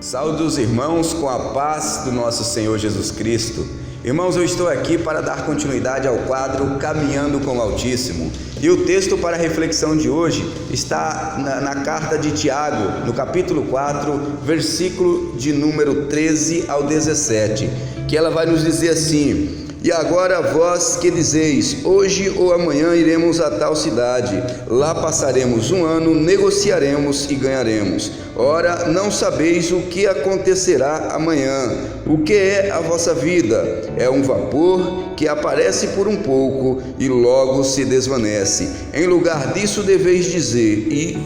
Saúdo os irmãos com a paz do nosso Senhor Jesus Cristo. Irmãos, eu estou aqui para dar continuidade ao quadro Caminhando com o Altíssimo. E o texto para a reflexão de hoje está na carta de Tiago, no capítulo 4, versículo de número 13 ao 17, que ela vai nos dizer assim: E agora vós que dizeis, hoje ou amanhã iremos a tal cidade, lá passaremos um ano, negociaremos e ganharemos. Ora, não sabeis o que acontecerá amanhã. O que é a vossa vida? É um vapor que aparece por um pouco e logo se desvanece. Em lugar disso deveis dizer, e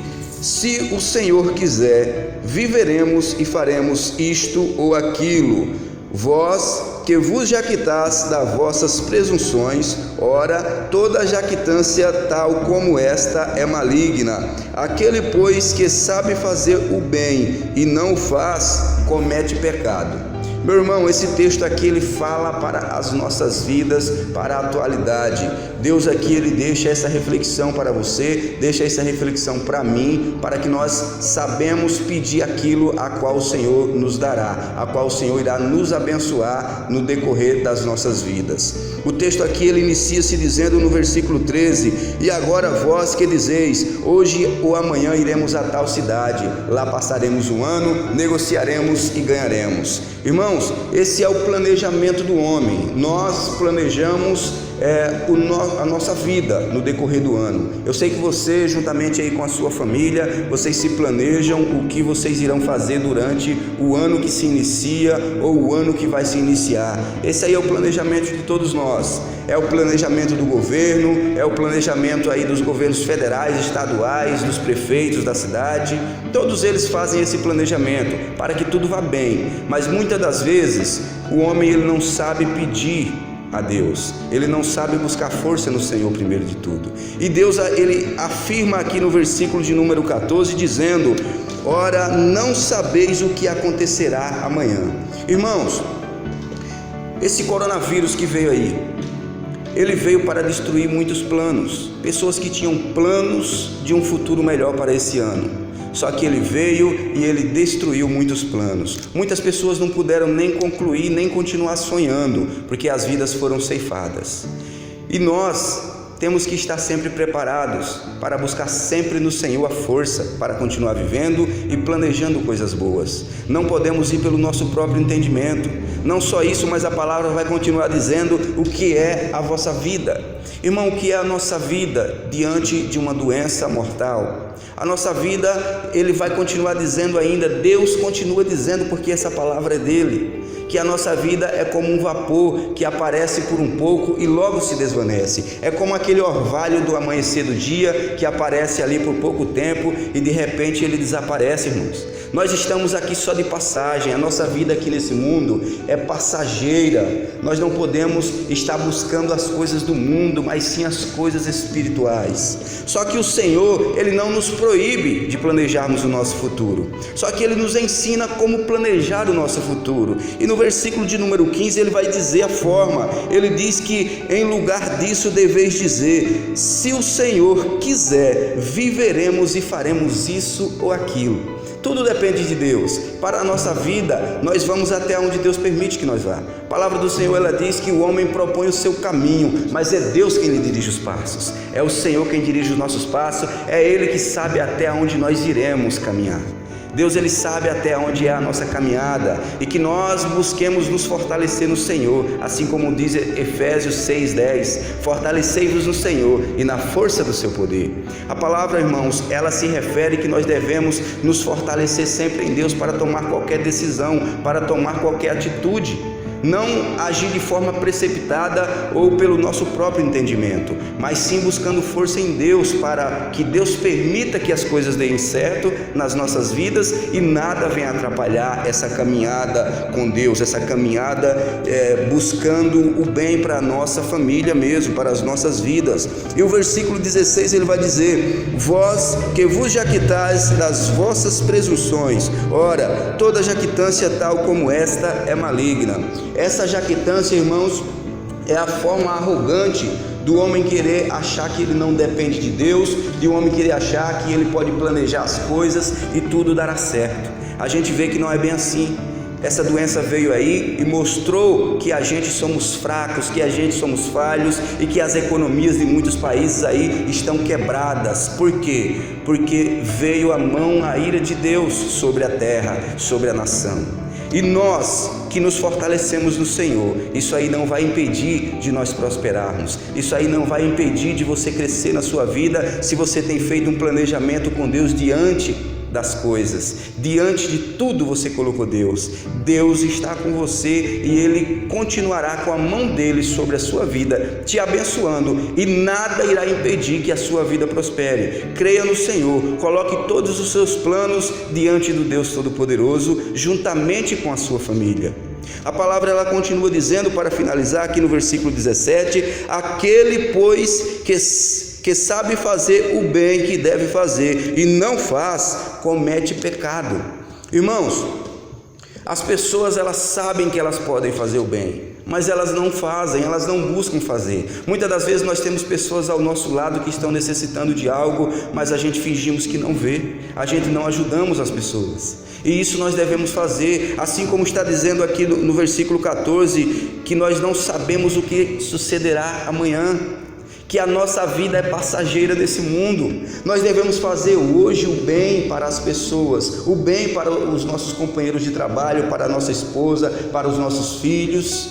se o Senhor quiser, viveremos e faremos isto ou aquilo. Vós que vos jactais das vossas presunções, ora, toda jactância tal como esta é maligna. Aquele, pois, que sabe fazer o bem e não o faz, comete pecado. Meu irmão, esse texto aqui ele fala para as nossas vidas, para a atualidade. Deus aqui ele deixa essa reflexão para você, deixa essa reflexão para mim, para que nós sabemos pedir aquilo a qual o Senhor nos dará, a qual o Senhor irá nos abençoar no decorrer das nossas vidas. O texto aqui ele inicia se dizendo no versículo 13: E agora vós que dizeis, hoje ou amanhã iremos a tal cidade, lá passaremos um ano, negociaremos e ganharemos. Irmãos, esse é o planejamento do homem. Nós planejamos a nossa vida no decorrer do ano. Eu sei que você, juntamente aí com a sua família, vocês se planejam o que vocês irão fazer durante o ano que se inicia ou o ano que vai se iniciar. Esse aí é o planejamento de todos nós. É o planejamento do governo, é o planejamento aí dos governos federais, estaduais, dos prefeitos da cidade. Todos eles fazem esse planejamento para que tudo vá bem. Mas muitas das vezes o homem ele não sabe pedir a Deus, ele não sabe buscar força no Senhor primeiro de tudo. E Deus ele afirma aqui no versículo de número 14 dizendo: Ora, não sabeis o que acontecerá amanhã. Irmãos, esse coronavírus que veio aí, ele veio para destruir muitos planos, pessoas que tinham planos de um futuro melhor para esse ano. Só que ele veio e ele destruiu muitos planos. Muitas pessoas não puderam nem concluir, nem continuar sonhando, porque as vidas foram ceifadas. E nós temos que estar sempre preparados para buscar sempre no Senhor a força para continuar vivendo e planejando coisas boas. Não podemos ir pelo nosso próprio entendimento. Não só isso, mas a palavra vai continuar dizendo o que é a vossa vida. Irmão, o que é a nossa vida diante de uma doença mortal? A nossa vida, ele vai continuar dizendo ainda, Deus continua dizendo, porque essa palavra é dele, que a nossa vida é como um vapor que aparece por um pouco e logo se desvanece. É como aquele orvalho do amanhecer do dia que aparece ali por pouco tempo e de repente ele desaparece, irmãos. Nós estamos aqui só de passagem, a nossa vida aqui nesse mundo é passageira. Nós não podemos estar buscando as coisas do mundo, mas sim as coisas espirituais. Só que o Senhor, ele não nos proíbe de planejarmos o nosso futuro, só que ele nos ensina como planejar o nosso futuro. E no versículo de número 15 ele vai dizer a forma, ele diz que em lugar disso deveis dizer, se o Senhor quiser, viveremos e faremos isso ou aquilo. Tudo depende de Deus. Para a nossa vida, nós vamos até onde Deus permite que nós vá. A palavra do Senhor, ela diz que o homem propõe o seu caminho, mas é Deus quem lhe dirige os passos. É o Senhor quem dirige os nossos passos, é Ele que sabe até onde nós iremos caminhar. Deus ele sabe até onde é a nossa caminhada e que nós busquemos nos fortalecer no Senhor, assim como diz Efésios 6:10, fortalecei-vos no Senhor e na força do seu poder. A palavra, irmãos, ela se refere que nós devemos nos fortalecer sempre em Deus para tomar qualquer decisão, para tomar qualquer atitude. Não agir de forma precipitada ou pelo nosso próprio entendimento, mas sim buscando força em Deus para que Deus permita que as coisas deem certo nas nossas vidas e nada venha atrapalhar essa caminhada com Deus, essa caminhada buscando o bem para a nossa família mesmo, para as nossas vidas. E o versículo 16 ele vai dizer: Vós que vos jactais das vossas presunções, ora, toda jactância tal como esta é maligna. Essa jactância, irmãos, é a forma arrogante do homem querer achar que ele não depende de Deus, de um homem querer achar que ele pode planejar as coisas e tudo dará certo. a gente vê que não é bem assim. Essa doença veio aí e mostrou que a gente somos fracos, que a gente somos falhos e que as economias de muitos países aí estão quebradas. Por quê? Porque veio a ira de Deus sobre a terra, sobre a nação. E nós que nos fortalecemos no Senhor, isso aí não vai impedir de nós prosperarmos, isso aí não vai impedir de você crescer na sua vida, se você tem feito um planejamento com Deus diante das coisas, diante de tudo você colocou Deus. Deus está com você e Ele continuará com a mão dele sobre a sua vida, te abençoando, e nada irá impedir que a sua vida prospere. Creia no Senhor, coloque todos os seus planos diante do Deus Todo-Poderoso, juntamente com a sua família. A palavra ela continua dizendo, para finalizar aqui no versículo 17: aquele pois que sabe fazer o bem que deve fazer e não faz, comete pecado. Irmãos, as pessoas elas sabem que elas podem fazer o bem, mas elas não fazem, elas não buscam fazer. Muitas das vezes nós temos pessoas ao nosso lado que estão necessitando de algo, mas a gente fingimos que não vê, a gente não ajudamos as pessoas. E isso nós devemos fazer, assim como está dizendo aqui no versículo 14, que nós não sabemos o que sucederá amanhã, que a nossa vida é passageira nesse mundo. Nós devemos fazer hoje o bem para as pessoas, o bem para os nossos companheiros de trabalho, para a nossa esposa, para os nossos filhos.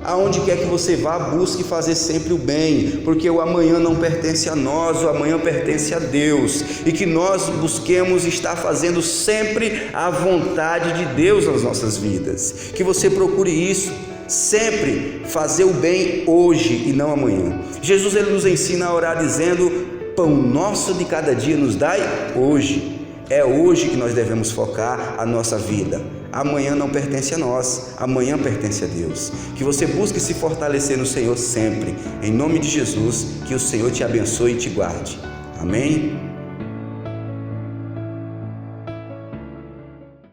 Aonde quer que você vá, busque fazer sempre o bem, porque o amanhã não pertence a nós, o amanhã pertence a Deus, e que nós busquemos estar fazendo sempre a vontade de Deus nas nossas vidas. Que você procure isso, sempre fazer o bem hoje e não amanhã. Jesus ele nos ensina a orar dizendo: pão nosso de cada dia nos dai hoje. É hoje que nós devemos focar a nossa vida. Amanhã não pertence a nós, amanhã pertence a Deus. Que você busque se fortalecer no Senhor sempre. Em nome de Jesus, que o Senhor te abençoe e te guarde. Amém?